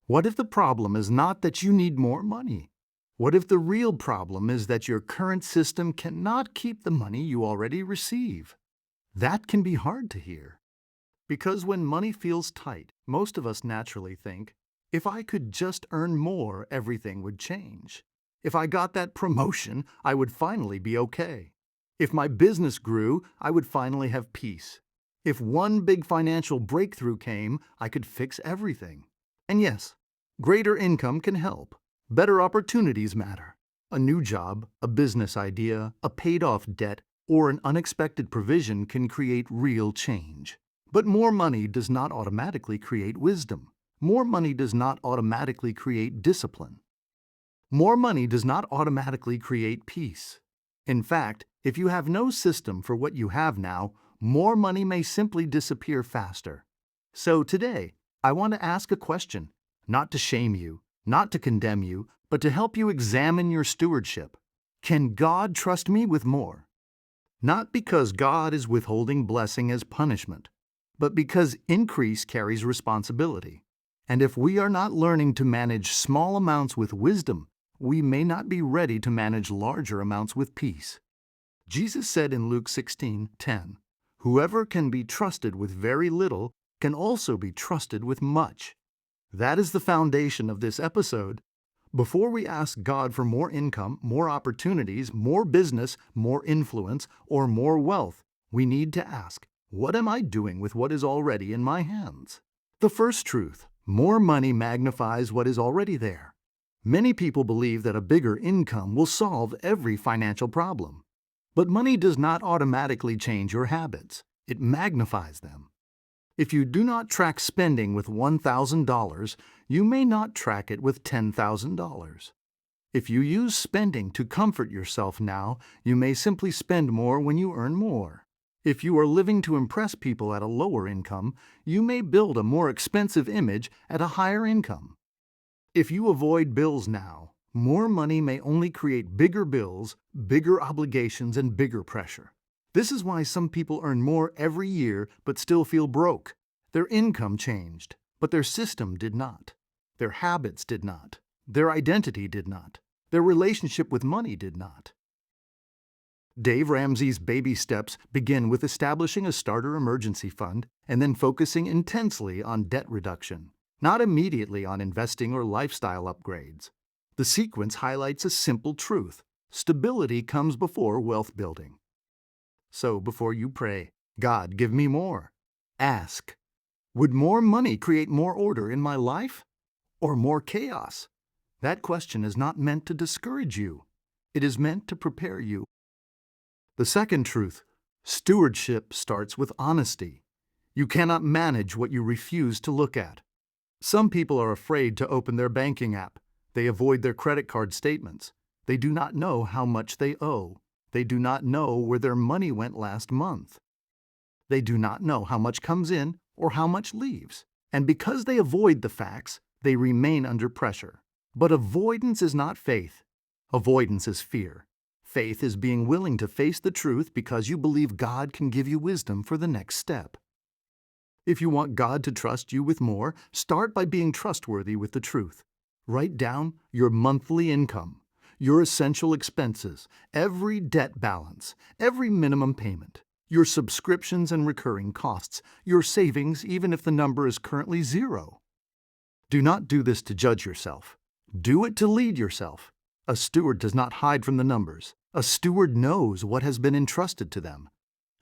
What if the problem is not that you need more money? What if the real problem is that your current system cannot keep the money you already receive? That can be hard to hear. Because when money feels tight, most of us naturally think, if I could just earn more, everything would change. If I got that promotion, I would finally be okay. If my business grew, I would finally have peace. If one big financial breakthrough came, I could fix everything. And yes, greater income can help. Better opportunities matter. A new job, a business idea, a paid-off debt, or an unexpected provision can create real change. But more money does not automatically create wisdom. More money does not automatically create discipline. More money does not automatically create peace. In fact, if you have no system for what you have now, more money may simply disappear faster. So today, I want to ask a question, not to shame you, not to condemn you, but to help you examine your stewardship. Can God trust me with more? Not because God is withholding blessing as punishment, but because increase carries responsibility. And if we are not learning to manage small amounts with wisdom, we may not be ready to manage larger amounts with peace. Jesus said in Luke 16:10, "Whoever can be trusted with very little can also be trusted with much." That is the foundation of this episode. Before we ask God for more income, more opportunities, more business, more influence, or more wealth, we need to ask, what am I doing with what is already in my hands? The first truth, more money magnifies what is already there. Many people believe that a bigger income will solve every financial problem. But money does not automatically change your habits. It magnifies them. If you do not track spending with $1,000, you may not track it with $10,000. If you use spending to comfort yourself now, you may simply spend more when you earn more. If you are living to impress people at a lower income, you may build a more expensive image at a higher income. If you avoid bills now, more money may only create bigger bills, bigger obligations, and bigger pressure. This is why some people earn more every year but still feel broke. Their income changed, but their system did not. Their habits did not. Their identity did not. Their relationship with money did not. Dave Ramsey's baby steps begin with establishing a starter emergency fund and then focusing intensely on debt reduction, not immediately on investing or lifestyle upgrades. The sequence highlights a simple truth: stability comes before wealth building. So before you pray, "God, give me more," ask, would more money create more order in my life or more chaos? That question is not meant to discourage you. It is meant to prepare you. The second truth, stewardship starts with honesty. You cannot manage what you refuse to look at. Some people are afraid to open their banking app. They avoid their credit card statements. They do not know how much they owe. They do not know where their money went last month. They do not know how much comes in or how much leaves. And because they avoid the facts, they remain under pressure. But avoidance is not faith. Avoidance is fear. Faith is being willing to face the truth because you believe God can give you wisdom for the next step. If you want God to trust you with more, start by being trustworthy with the truth. Write down your monthly income, your essential expenses, every debt balance, every minimum payment, your subscriptions and recurring costs, your savings even if the number is currently zero. Do not do this to judge yourself. Do it to lead yourself. A steward does not hide from the numbers. A steward knows what has been entrusted to them.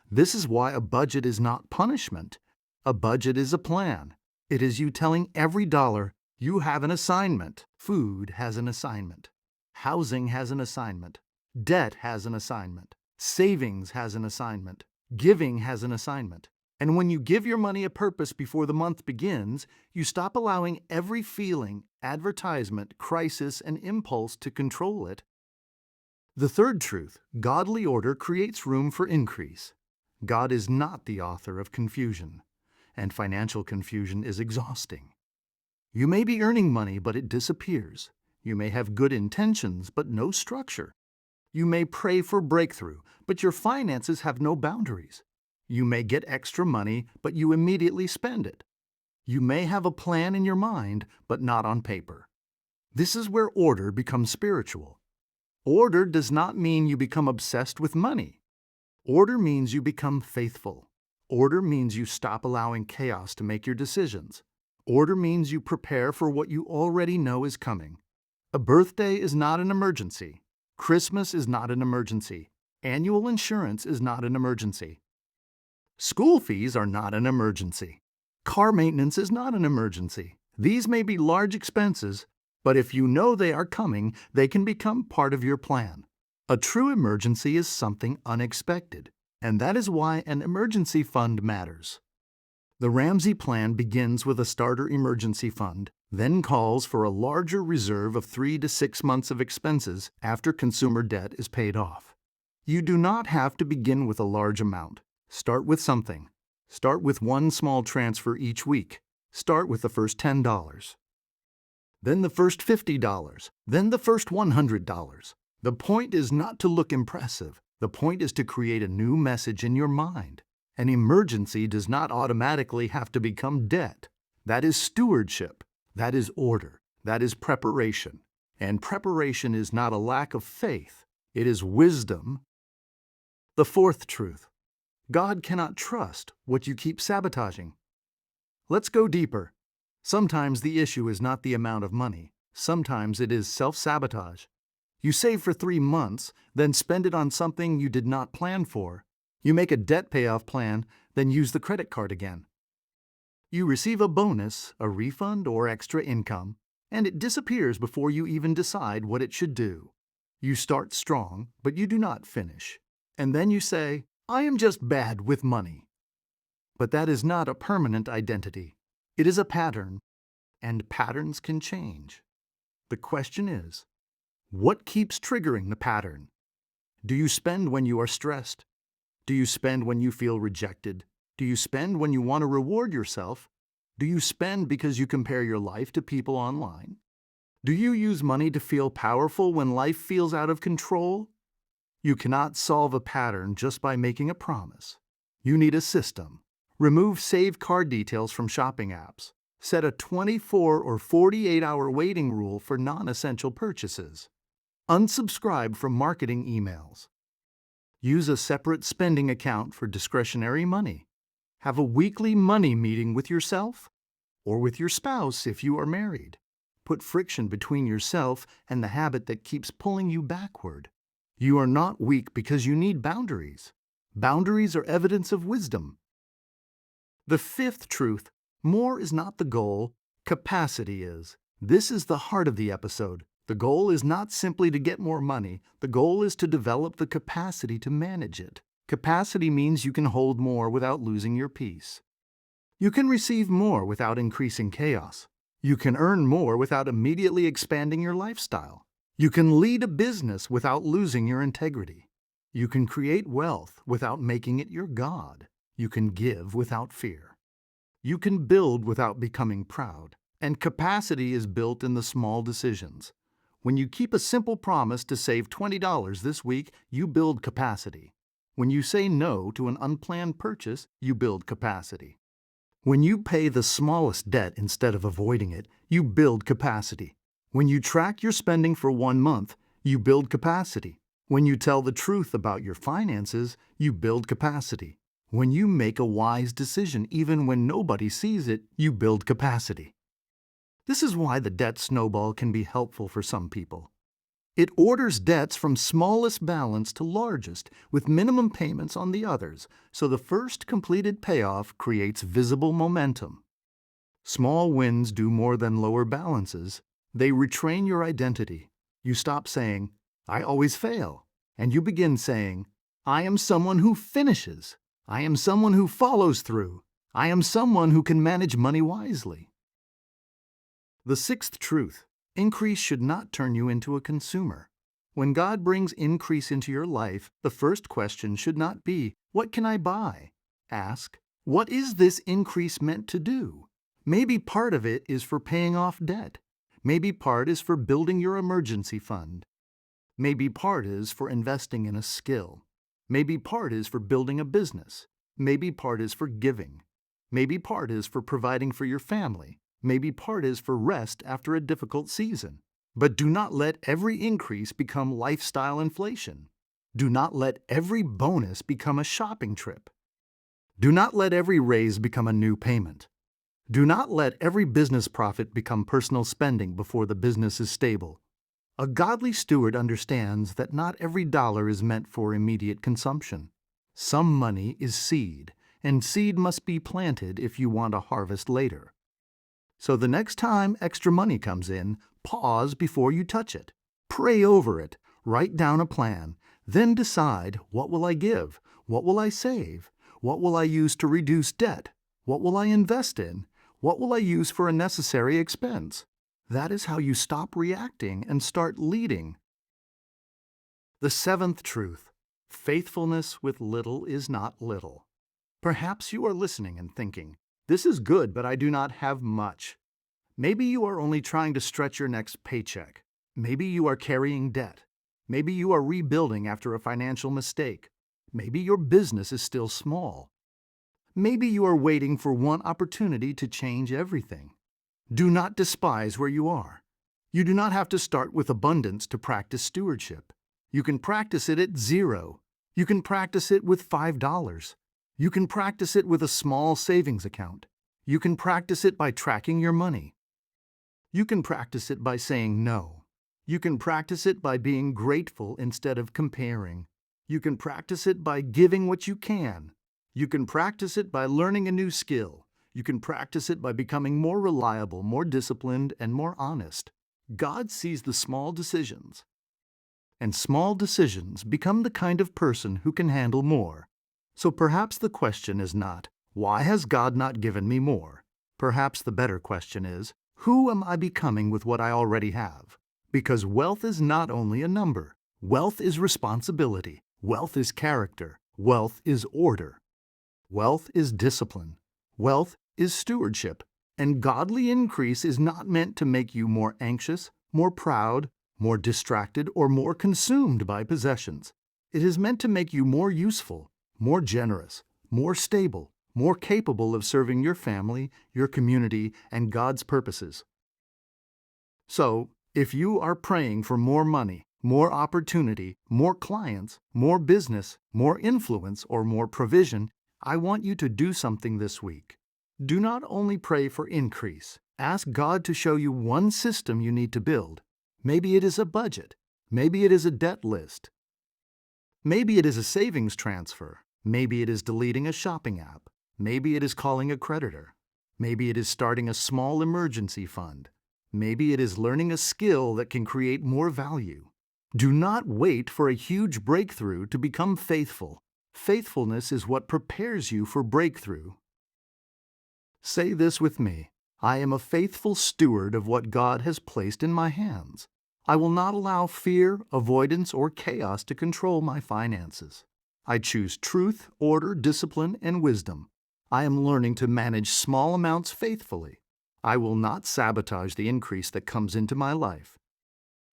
This is why a budget is not punishment. A budget is a plan. It is you telling every dollar, you have an assignment. Food has an assignment. Housing has an assignment. Debt has an assignment. Savings has an assignment. Giving has an assignment. And when you give your money a purpose before the month begins, you stop allowing every feeling, advertisement, crisis, and impulse to control it. The third truth, godly order creates room for increase. God is not the author of confusion, and financial confusion is exhausting. You may be earning money, but it disappears. You may have good intentions, but no structure. You may pray for breakthrough, but your finances have no boundaries. You may get extra money, but you immediately spend it. You may have a plan in your mind, but not on paper. This is where order becomes spiritual. Order does not mean you become obsessed with money. Order means you become faithful. Order means you stop allowing chaos to make your decisions. Order means you prepare for what you already know is coming. A birthday is not an emergency. Christmas is not an emergency. Annual insurance is not an emergency. School fees are not an emergency. Car maintenance is not an emergency. These may be large expenses, but if you know they are coming, they can become part of your plan. A true emergency is something unexpected, and that is why an emergency fund matters. The Ramsey plan begins with a starter emergency fund, then calls for a larger reserve of 3 to 6 months of expenses after consumer debt is paid off. You do not have to begin with a large amount. Start with something. Start with one small transfer each week. Start with the first $10. Then the first $50. Then the first $100. The point is not to look impressive. The point is to create a new message in your mind. An emergency does not automatically have to become debt. That is stewardship. That is order. That is preparation. And preparation is not a lack of faith. It is wisdom. The fourth truth: God cannot trust what you keep sabotaging. Let's go deeper. Sometimes the issue is not the amount of money. Sometimes it is self-sabotage. You save for 3 months, then spend it on something you did not plan for. You make a debt payoff plan, then use the credit card again. You receive a bonus, a refund, or extra income, and it disappears before you even decide what it should do. You start strong, but you do not finish. And then you say, "I am just bad with money." But that is not a permanent identity. It is a pattern, and patterns can change. The question is, what keeps triggering the pattern? Do you spend when you are stressed? Do you spend when you feel rejected? Do you spend when you want to reward yourself? Do you spend because you compare your life to people online? Do you use money to feel powerful when life feels out of control? You cannot solve a pattern just by making a promise. You need a system. Remove saved card details from shopping apps. Set a 24 or 48-hour waiting rule for non-essential purchases. Unsubscribe from marketing emails. Use a separate spending account for discretionary money. Have a weekly money meeting with yourself or with your spouse if you are married. Put friction between yourself and the habit that keeps pulling you backward. You are not weak because you need boundaries. Boundaries are evidence of wisdom. The fifth truth: more is not the goal, capacity is. This is the heart of the episode. The goal is not simply to get more money. The goal is to develop the capacity to manage it. Capacity means you can hold more without losing your peace. You can receive more without increasing chaos. You can earn more without immediately expanding your lifestyle. You can lead a business without losing your integrity. You can create wealth without making it your God. You can give without fear. You can build without becoming proud. And capacity is built in the small decisions. When you keep a simple promise to save $20 this week, you build capacity. When you say no to an unplanned purchase, you build capacity. When you pay the smallest debt instead of avoiding it, you build capacity. When you track your spending for 1 month, you build capacity. When you tell the truth about your finances, you build capacity. When you make a wise decision even when nobody sees it, you build capacity. This is why the debt snowball can be helpful for some people. It orders debts from smallest balance to largest, with minimum payments on the others, so the first completed payoff creates visible momentum. Small wins do more than lower balances. They retrain your identity. You stop saying, "I always fail," and you begin saying, "I am someone who finishes. I am someone who follows through. I am someone who can manage money wisely." The sixth truth: increase should not turn you into a consumer. When God brings increase into your life, the first question should not be, "What can I buy?" Ask, "What is this increase meant to do?" Maybe part of it is for paying off debt. Maybe part is for building your emergency fund. Maybe part is for investing in a skill. Maybe part is for building a business. Maybe part is for giving. Maybe part is for providing for your family. Maybe part is for rest after a difficult season. But do not let every increase become lifestyle inflation. Do not let every bonus become a shopping trip. Do not let every raise become a new payment. Do not let every business profit become personal spending before the business is stable. A godly steward understands that not every dollar is meant for immediate consumption. Some money is seed, and seed must be planted if you want a harvest later. So the next time extra money comes in, pause before you touch it. Pray over it. Write down a plan. Then decide, what will I give? What will I save? What will I use to reduce debt? What will I invest in? What will I use for a necessary expense? That is how you stop reacting and start leading. The seventh truth: faithfulness with little is not little. Perhaps you are listening and thinking, this is good, but I do not have much. Maybe you are only trying to stretch your next paycheck. Maybe you are carrying debt. Maybe you are rebuilding after a financial mistake. Maybe your business is still small. Maybe you are waiting for one opportunity to change everything. Do not despise where you are. You do not have to start with abundance to practice stewardship. You can practice it at zero. You can practice it with $5. You can practice it with a small savings account. You can practice it by tracking your money. You can practice it by saying no. You can practice it by being grateful instead of comparing. You can practice it by giving what you can. You can practice it by learning a new skill. You can practice it by becoming more reliable, more disciplined, and more honest. God sees the small decisions. And small decisions become the kind of person who can handle more. So perhaps the question is not, why has God not given me more? Perhaps the better question is, who am I becoming with what I already have? Because wealth is not only a number. Wealth is responsibility. Wealth is character. Wealth is order. Wealth is discipline. Wealth is stewardship. And godly increase is not meant to make you more anxious, more proud, more distracted, or more consumed by possessions. It is meant to make you more useful, more generous, more stable, more capable of serving your family, your community, and God's purposes. So, if you are praying for more money, more opportunity, more clients, more business, more influence, or more provision, I want you to do something this week. Do not only pray for increase. Ask God to show you one system you need to build. Maybe it is a budget. Maybe it is a debt list. Maybe it is a savings transfer. Maybe it is deleting a shopping app. Maybe it is calling a creditor. Maybe it is starting a small emergency fund. Maybe it is learning a skill that can create more value. Do not wait for a huge breakthrough to become faithful. Faithfulness is what prepares you for breakthrough. Say this with me: I am a faithful steward of what God has placed in my hands. I will not allow fear, avoidance, or chaos to control my finances. I choose truth, order, discipline, and wisdom. I am learning to manage small amounts faithfully. I will not sabotage the increase that comes into my life.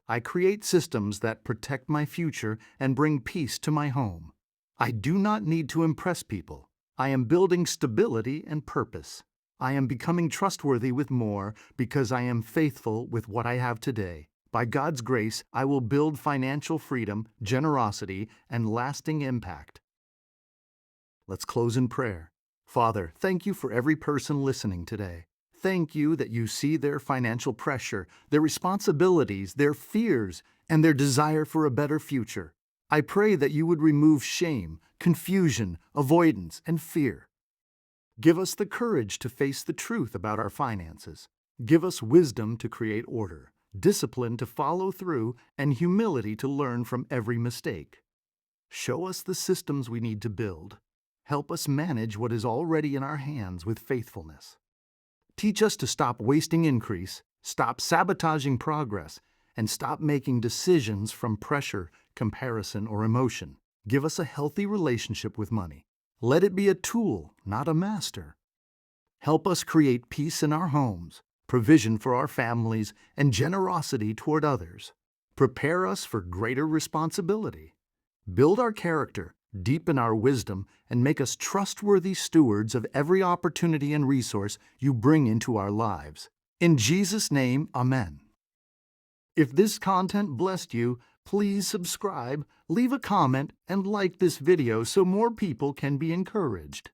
I create systems that protect my future and bring peace to my home. I do not need to impress people. I am building stability and purpose. I am becoming trustworthy with more because I am faithful with what I have today. By God's grace, I will build financial freedom, generosity, and lasting impact. Let's close in prayer. Father, thank you for every person listening today. Thank you that you see their financial pressure, their responsibilities, their fears, and their desire for a better future. I pray that you would remove shame, confusion, avoidance, and fear. Give us the courage to face the truth about our finances. Give us wisdom to create order, discipline to follow through, and humility to learn from every mistake. Show us the systems we need to build. Help us manage what is already in our hands with faithfulness. Teach us to stop wasting increase, stop sabotaging progress, and stop making decisions from pressure, comparison, or emotion. Give us a healthy relationship with money. Let it be a tool, not a master. Help us create peace in our homes, provision for our families, and generosity toward others. Prepare us for greater responsibility. Build our character, deepen our wisdom, and make us trustworthy stewards of every opportunity and resource you bring into our lives. In Jesus' name, Amen. If this content blessed you, please subscribe, leave a comment, and like this video so more people can be encouraged.